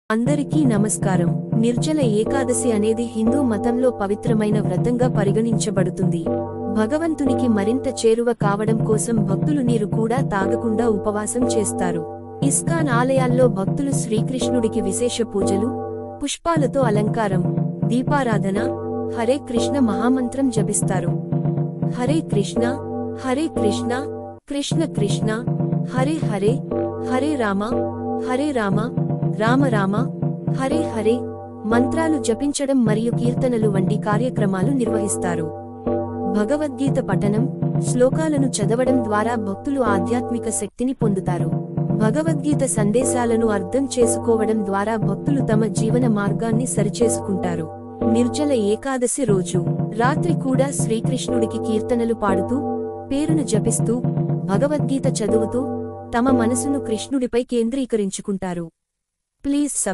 అందరికీ నమస్కారం. నిర్జల ఏకాదశి అనేది హిందూ మతంలో పవిత్రమైన వ్రతంగా పరిగణించబడుతుంది. భగవంతునికి మరింత చేరువ కావడం కోసం భక్తులు నీరు కూడా తాగకుండా ఉపవాసం చేస్తారు. ఇస్కాన్ ఆలయాల్లో భక్తులు శ్రీకృష్ణుడికి విశేష పూజలు, పుష్పాలతో అలంకారం, దీపారాధన, హరే కృష్ణ మహామంత్రం జపిస్తారు. హరే కృష్ణ హరే కృష్ణ కృష్ణ కృష్ణ హరే హరే, హరే రామ హరే రామ రామ రామ హరే హరే మంత్రాలు జపించడం మరియు కీర్తనలు వంటి కార్యక్రమాలు నిర్వహిస్తారు. భగవద్గీత పఠనం, శ్లోకాలను చదవడం ద్వారా భక్తులు ఆధ్యాత్మిక శక్తిని పొందుతారు. భగవద్గీత సందేశాలను అర్థం చేసుకోవడం ద్వారా భక్తులు తమ జీవన మార్గాన్ని సరిచేసుకుంటారు. నిర్జల ఏకాదశి రోజు రాత్రి కూడా శ్రీకృష్ణుడికి కీర్తనలు పాడుతూ, పేరును జపిస్తూ, భగవద్గీత చదువుతూ తమ మనసును కృష్ణుడిపై కేంద్రీకరించుకుంటారు. ప్లీజ్